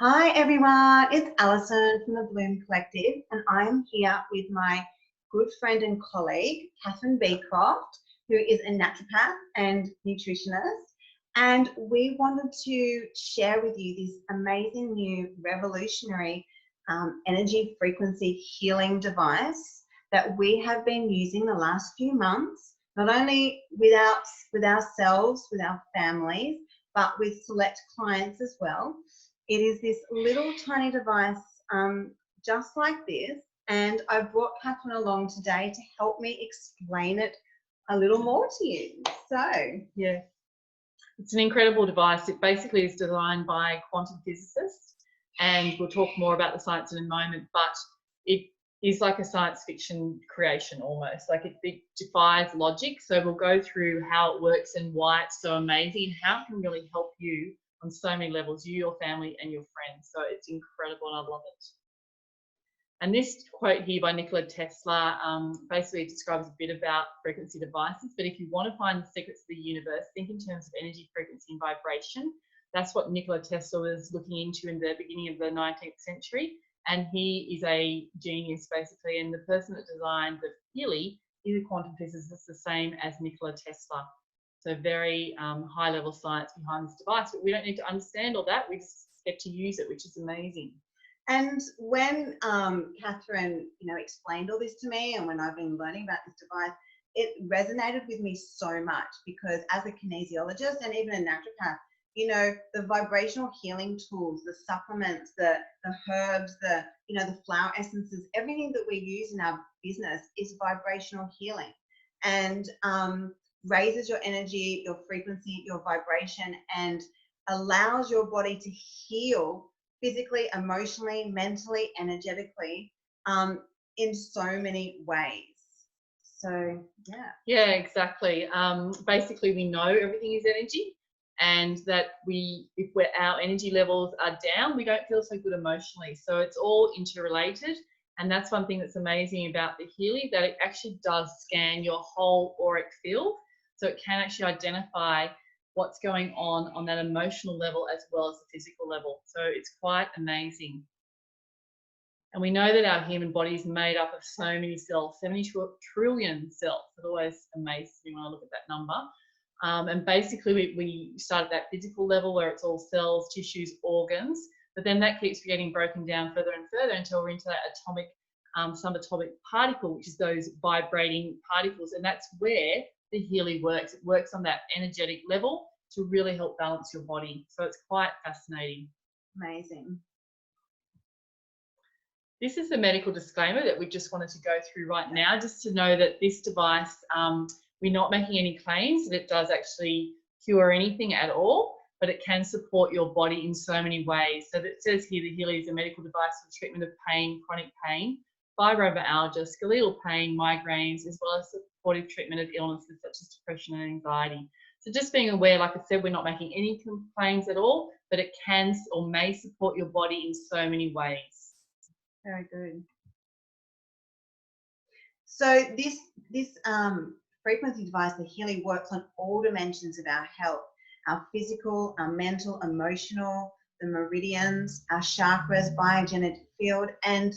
Hi everyone, it's Alison from the Bloom Collective, and I'm here with my good friend and colleague, Kathryn Beacroft, who is a naturopath and nutritionist. And we wanted to share with you this amazing new revolutionary energy frequency healing device that we have been using the last few months, not only with ourselves, with our families, but with select clients as well. It is this little tiny device just like this, and I brought Kathryn along today to help me explain it a little more to you. So, yeah, it's an incredible device. It basically is designed by quantum physicists, and we'll talk more about the science in a moment, but it is like a science fiction creation almost. Like it defies logic. So we'll go through how it works and why it's so amazing and how it can really help you on so many levels, you, your family, and your friends. So it's incredible, and I love it. And this quote here by Nikola Tesla basically describes a bit about frequency devices. But if you want to find the secrets of the universe, think in terms of energy, frequency, and vibration. That's what Nikola Tesla was looking into in the beginning of the 19th century. And he is a genius, basically. And the person that designed the Healy is a quantum physicist, the same as Nikola Tesla. So very high level science behind this device. But we don't need to understand all that. We just get to use it, which is amazing. And when Kathryn, explained all this to me, and when I've been learning about this device, it resonated with me so much because as a kinesiologist and even a naturopath, the vibrational healing tools, the supplements, the herbs, the flower essences, everything that we use in our business is vibrational healing, and raises your energy, your frequency, your vibration, and allows your body to heal physically, emotionally, mentally, energetically, in so many ways. So, yeah. Yeah, exactly. Basically, we know everything is energy, and that if our energy levels are down, we don't feel so good emotionally. So it's all interrelated. And that's one thing that's amazing about the Healy, that it actually does scan your whole auric field. So it can actually identify what's going on that emotional level as well as the physical level. So it's quite amazing. And we know that our human body is made up of so many cells, 70 trillion cells. It always amazes me when I look at that number. And basically we start at that physical level where it's all cells, tissues, organs, but then that keeps getting broken down further and further until we're into that atomic, subatomic particle, which is those vibrating particles. And that's where the Healy works. It works on that energetic level to really help balance your body. So it's quite fascinating. Amazing. This is the medical disclaimer that we just wanted to go through right now, just to know that this device, we're not making any claims that it does actually cure anything at all, but it can support your body in so many ways. So it says here the Healy is a medical device for treatment of pain, chronic pain, fibromyalgia, skeletal pain, migraines, as well as supportive treatment of illnesses such as depression and anxiety. So just being aware, like I said, we're not making any claims at all, but it can or may support your body in so many ways. Very good. So this frequency device, the Healy, works on all dimensions of our health, our physical, our mental, emotional, the meridians, our chakras, biogenetic field, and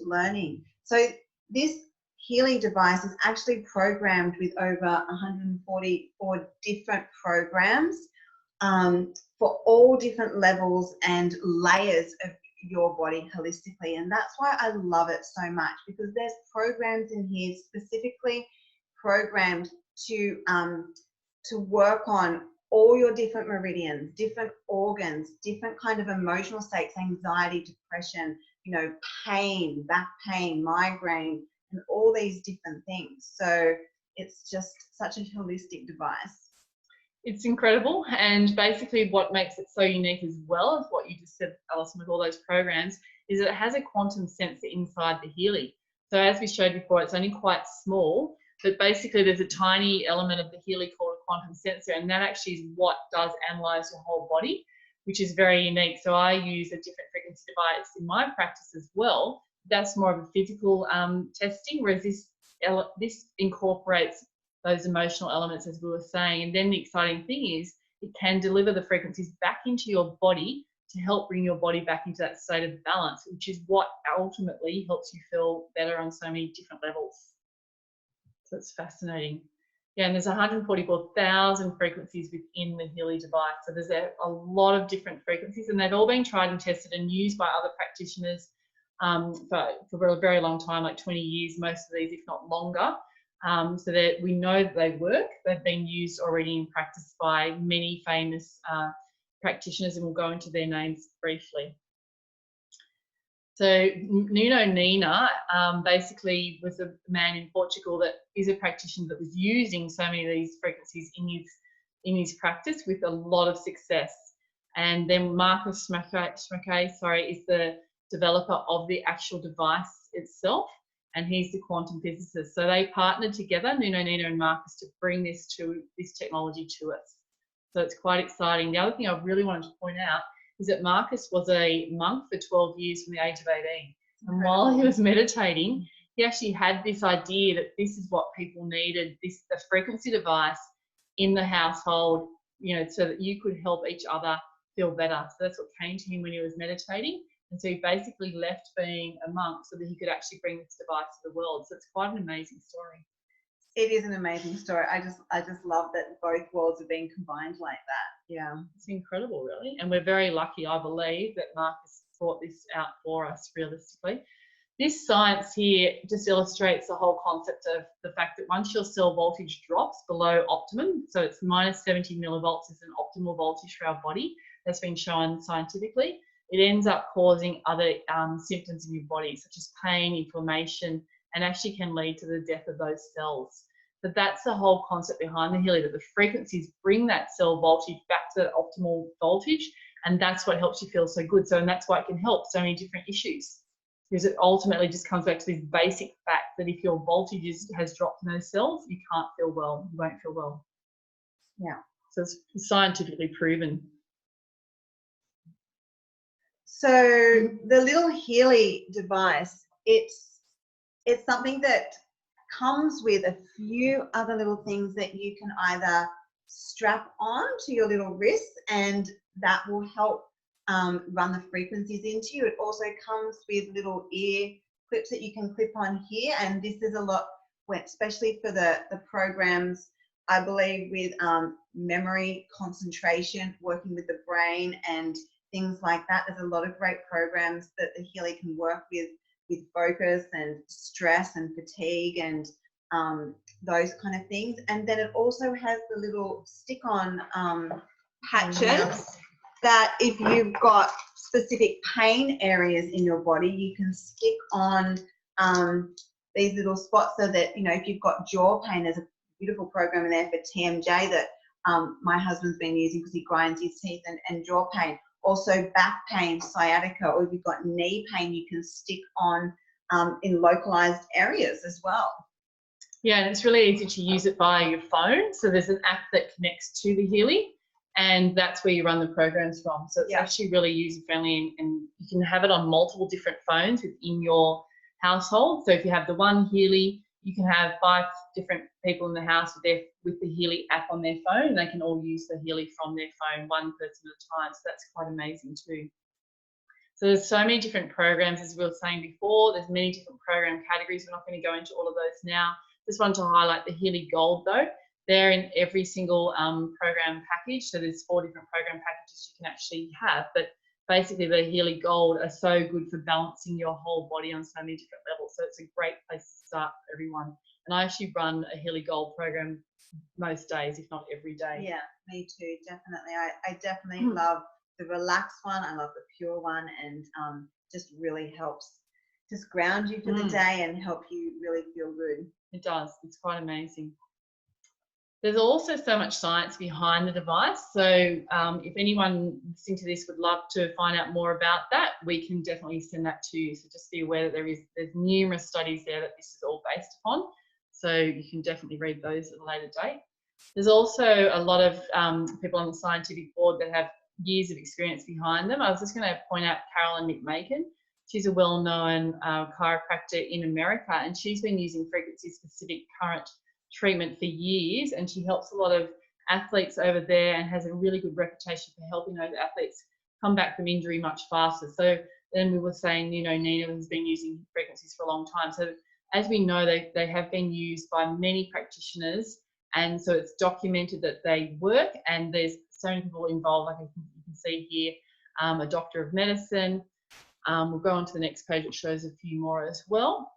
learning. So this Healy device is actually programmed with over 144 different programs for all different levels and layers of your body holistically. And that's why I love it so much, because there's programs in here specifically programmed to work on all your different meridians, different organs, different kind of emotional states, anxiety, depression, pain, back pain, migraine, and all these different things. So it's just such a holistic device. It's incredible, and basically what makes it so unique as well as what you just said, Alison, with all those programs, is that it has a quantum sensor inside the Healy. So as we showed before, it's only quite small, but basically there's a tiny element of the Healy called a quantum sensor, and that actually is what does analyze your whole body, which is very unique. So I use a different frequency device in my practice as well. That's more of a physical testing, whereas this incorporates those emotional elements, as we were saying. And then the exciting thing is it can deliver the frequencies back into your body to help bring your body back into that state of balance, which is what ultimately helps you feel better on so many different levels. So it's fascinating. Yeah, and there's 144,000 frequencies within the Healy device. So there's a lot of different frequencies, and they've all been tried and tested and used by other practitioners for a very long time, like 20 years, most of these, if not longer. So that we know that they work. They've been used already in practice by many famous practitioners, and we'll go into their names briefly. So Nuno Nina basically was a man in Portugal that is a practitioner that was using so many of these frequencies in his practice with a lot of success. And then Marcus Schmackay, is the developer of the actual device itself, and he's the quantum physicist. So they partnered together, Nuno Nina and Marcus, to bring this technology to us. So it's quite exciting. The other thing I really wanted to point out is that Marcus was a monk for 12 years from the age of 18. And while he was meditating, he actually had this idea that this is what people needed, the frequency device in the household, you know, so that you could help each other feel better. So that's what came to him when he was meditating. And so he basically left being a monk so that he could actually bring this device to the world. So it's quite an amazing story. It is an amazing story. I just love that both worlds are being combined like that. Yeah. It's incredible, really. And we're very lucky, I believe, that Marcus brought this out for us realistically. This science here just illustrates the whole concept of the fact that once your cell voltage drops below optimum, so it's minus 70 millivolts is an optimal voltage for our body, that's been shown scientifically, it ends up causing other symptoms in your body, such as pain, inflammation, and actually can lead to the death of those cells. But that's the whole concept behind the Healy, that the frequencies bring that cell voltage back to that optimal voltage, and that's what helps you feel so good. So, and that's why it can help so many different issues, because it ultimately just comes back to this basic fact that if your voltage has dropped in those cells, you can't feel well, you won't feel well. Yeah. So it's scientifically proven. So the little Healy device, it's something that comes with a few other little things that you can either strap on to your little wrists, and that will help run the frequencies into you. It also comes with little ear clips that you can clip on here, and this is a lot, especially for the programs, I believe, with memory, concentration, working with the brain and things like that. There's a lot of great programs that the Healy can work with focus and stress and fatigue and those kind of things. And then it also has the little stick-on patches that if you've got specific pain areas in your body, you can stick on these little spots, so that, you know, if you've got jaw pain, there's a beautiful program in there for TMJ that my husband's been using because he grinds his teeth, and jaw pain. Also back pain, sciatica, or if you've got knee pain, you can stick on in localized areas as well. Yeah, and it's really easy to use it via your phone. So there's an app that connects to the Healy, and that's where you run the programs from. So it's actually really user-friendly, and you can have it on multiple different phones within your household. So if you have the one Healy, you can have 5 different people in the house with the Healy app on their phone, and they can all use the Healy from their phone, one person at a time. So that's quite amazing too. So there's so many different programs, as we were saying before. There's many different program categories. We're not going to go into all of those now. Just wanted to highlight the Healy Gold though. They're in every single program package. So there's 4 different program packages you can actually have. But basically the Healy Gold are so good for balancing your whole body on so many different levels. So it's a great place to start for everyone. And I actually run a Healy Gold program most days, if not every day. Yeah, me too, definitely. I definitely love the relaxed one. I love the pure one, and just really helps just ground you for the day and help you really feel good. It does. It's quite amazing. There's also so much science behind the device. So if anyone listening to this would love to find out more about that, we can definitely send that to you. So just be aware that there's numerous studies there that this is all based upon. So you can definitely read those at a later date. There's also a lot of people on the scientific board that have years of experience behind them. I was just going to point out Carolyn McMakin. She's a well-known chiropractor in America, and she's been using frequency-specific current treatment for years, and she helps a lot of athletes over there and has a really good reputation for helping those athletes come back from injury much faster. So then we were saying, you know, Nina has been using frequencies for a long time. So as we know, they have been used by many practitioners, and so it's documented that they work, and there's so many people involved, like you can see here, a doctor of medicine. We'll go on to the next page, which shows a few more as well.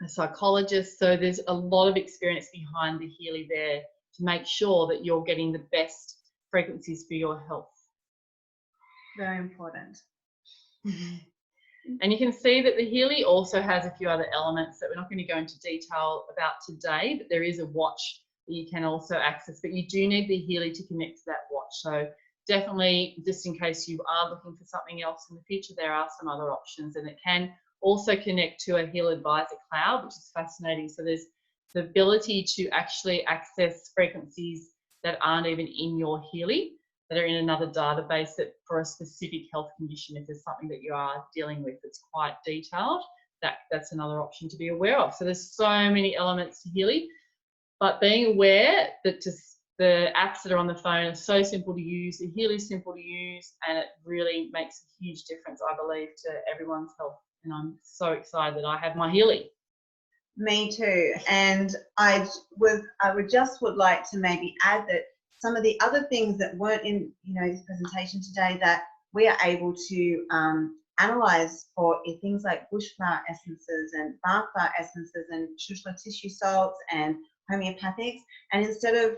A psychologist. So there's a lot of experience behind the Healy there to make sure that you're getting the best frequencies for your health. Very important. And you can see that the Healy also has a few other elements that we're not going to go into detail about today, but there is a watch that you can also access, but you do need the Healy to connect to that watch. So definitely, just in case you are looking for something else in the future, there are some other options, and it can also connect to a Heal Advisor cloud, which is fascinating. So there's the ability to actually access frequencies that aren't even in your Healy, that are in another database that for a specific health condition, if there's something that you are dealing with that's quite detailed, that's another option to be aware of. So there's so many elements to Healy, but being aware that just the apps that are on the phone are so simple to use, the Healy is simple to use, and it really makes a huge difference, I believe, to everyone's health. And I'm so excited that I have my Healy. Me too. And I would like to maybe add that some of the other things that weren't in, you know, this presentation today that we are able to analyze for things like bush flower essences and bark flower essences and shushla tissue salts and homeopathics. And instead of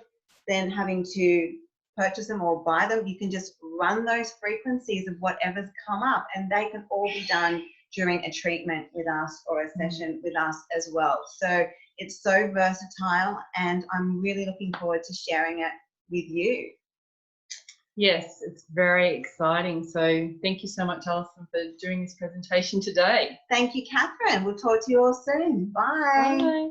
then having to purchase them or buy them, you can just run those frequencies of whatever's come up, and they can all be done during a treatment with us or a session with us as well. So it's so versatile, and I'm really looking forward to sharing it with you. Yes, it's very exciting. So thank you so much, Alison, for doing this presentation today. Thank you, Kathryn. We'll talk to you all soon. Bye. Bye.